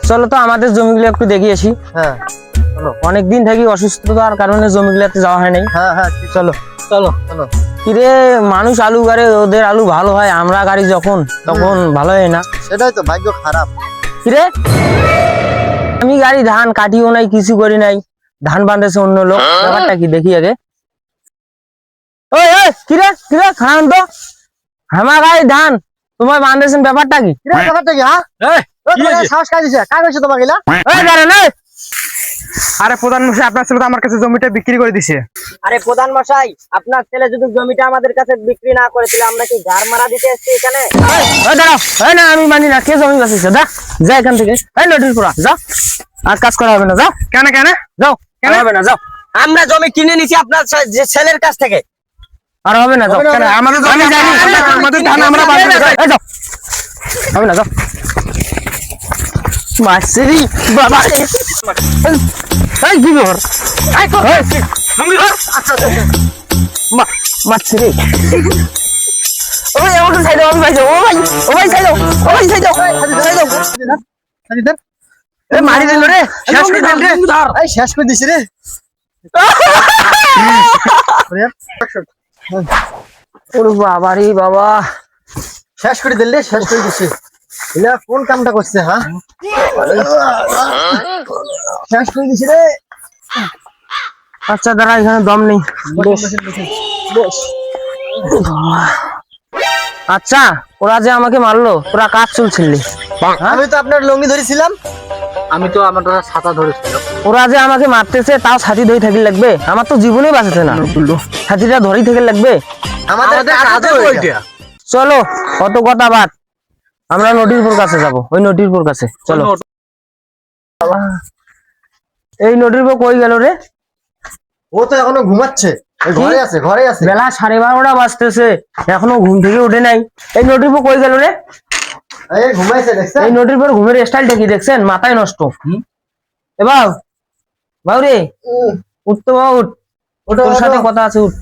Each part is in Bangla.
চলো তো আমাদের জমিগুলো একটু দেখে আসি। হ্যাঁ অনেকদিন থেকে অসুস্থতার কারণে জমিগুলোতে যাওয়া হয় নাই। হ্যাঁ হ্যাঁ চলো চলো চলো। কিরে, মানুষ আলু গাড়ে ওদের আলু ভালো হয়, আমরা গাড়ি যখন তখন ভালো হয় না। সেটাই তো, ভাগ্য খারাপ। কিরে, আমি গাড়ি ধান কাটিও নাই, কিছু করি নাই, ধান বাঁধেছে অন্য লোক। ব্যাপারটা কি দেখি আগে। ওই ওই কিরে কিরে খান তো, আমার গাড়ি ধান তোমার বাঁধেছেন, ব্যাপারটা কি? ব্যাপারটা কি? হ্যাঁ সাহস কাজ দিছে, কাজ হয়েছে তোমাকে? আরে প্রধান মশাই, আপনার ছেলে তো আমার কাছে জমিটা বিক্রি করে দিছে। আরে প্রধান মশাই, আপনার ছেলে যদি জমিটা আমাদের কাছে বিক্রি না করে, তাহলে আমরা কি গার মারা দিতে এসেছি এখানে? দাঁড়াও, না আমি মানি না। কে জমি বাঁচিয়েছে? যা এখান থেকে, নোটিশ করা যাও। আর কাজ করা হবে না, যাও। কেন কেন যাও, কেন হবে না? যাও। আমরা জমি কিনে নিছি আপনার ছেলের কাছ থেকে। আর হবে না, যাও। আমাদের জমি জানি, আমাদের ধান আমরা যাও, হবে না, যাও। মাসিরি বাবা, এই কি ব্যাপার? মাসিরি ওই আমাকে ছাই দাও, আমি ভাই যাও। ও ভাই, ও ভাই ছাই দাও, ও ভাই ছাই দাও, ছাই দাও। এ মারি দিল রে, শেষ করে দিল রে। এই শেষ করে দিছি রে। ওরে বাবা রে বাবা, শেষ করে দিল রে, শেষ করে দিছি। এলা কোন কামটা করছে? হ্যাঁ শেষ করে দিছি রে। আচ্ছা দাঁড়া, এখানে দম নেই। আচ্ছা, ওরা যে আমাকে মারলো, তোরা কাজ চলছিলি? আমি তো আপনার লঙ্গি ধরেছিলাম। আমি তো আমার ছাতা ধরেছিলাম। ওরা যে আমাকে মারতেছে, তাও ছাতি ধরে থাকি লাগবে? আমার তো জীবনে বাঁচেছে না, ছাতিটা ধরেই থেকে লাগবে। আমাদের কাজ ওইটা। চলো, কত কথা বাদ, আমরা নদীরপুর কাছে যাব। ওই নদীরপুর কাছে চলো। এই নদীরপুর কই গেল রে? ও তো এখনো ঘুমাচ্ছে, ঘরে আছে, ঘরে আছে। বেলা 12:30 বাজতেছে, এখনো ঘুম থেকে উঠে নাই। এই নদীরপুর কই গেল রে? এই ঘুমাইছে, দেখছেন? এই নদীরপুর ঘুমের স্টাইলটা কি দেখছেন? মাথায় নষ্ট। এ বাউ, বাউ রে, উঠতো বাউ, উঠ। ওটো তোর সাথে কথা আছে, উঠ।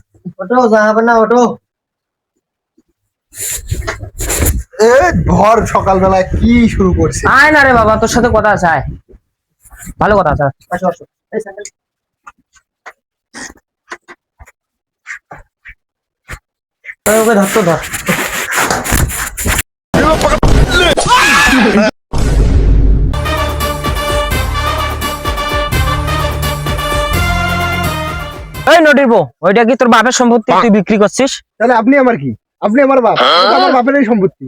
ওটো যাবে না, ওটো। ভর সকালবেলায় কি শুরু করছে? আয় না রে বাবা, তোর সাথে কথা আছে, আয়, ভালো কথা আছে। আসো আসো। এই স্যান্ডেল। ওকে ধরতো, ধর। এই নদীরবো, ওইটা কি তোর বাপের সম্পত্তি? তুই বিক্রি করছিস? তাহলে আপনি আমার কি? আপনি আমার বাপ, ওটা আমার বাপেরই সম্পত্তি।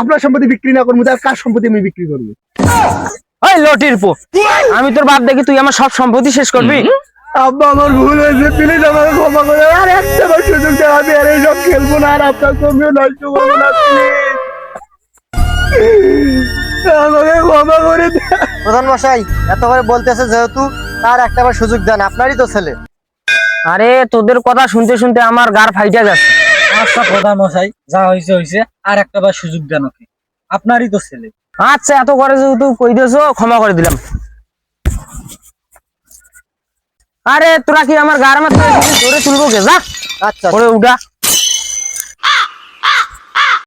আপনার সম্পত্তি বিক্রি না করবো, তার কার সম্পত্তি আমি বিক্রি করবো? ওই লটিরপো, আমি তোর বাপ দেখি তুই আমার সব সম্পত্তি শেষ করবি? আব্বা, আমার ভুল হয়েছে, প্লিজ আমাকে ক্ষমা করে। আর একটা বার সুযোগ দেন, আমি আর এইসব খেলবো না, আর আপনার জমিও নষ্ট করবো না, প্লিজ আমাকে ক্ষমা করে দেন। প্রধান মশাই এত করে বলতেছে যেহেতু, তার একটা বার সুযোগ দেন, আপনারই তো ছেলে। আরে তোদের কথা শুনতে শুনতে আমার গার ফাইটা গেছে। আচ্ছা প্রধান মশাই, যা হয়েছে হয়েছে, আর একটা বার সুযোগ দেন ওকে, আপনারই তো ছেলে। আচ্ছা, এত করে যেহেতু কই দিয়েছো, ক্ষমা করে দিলাম। আরে তোরা কি আমার গার মাথায় ধরে তুলবো কে? যা আচ্ছা ওরে উঠা।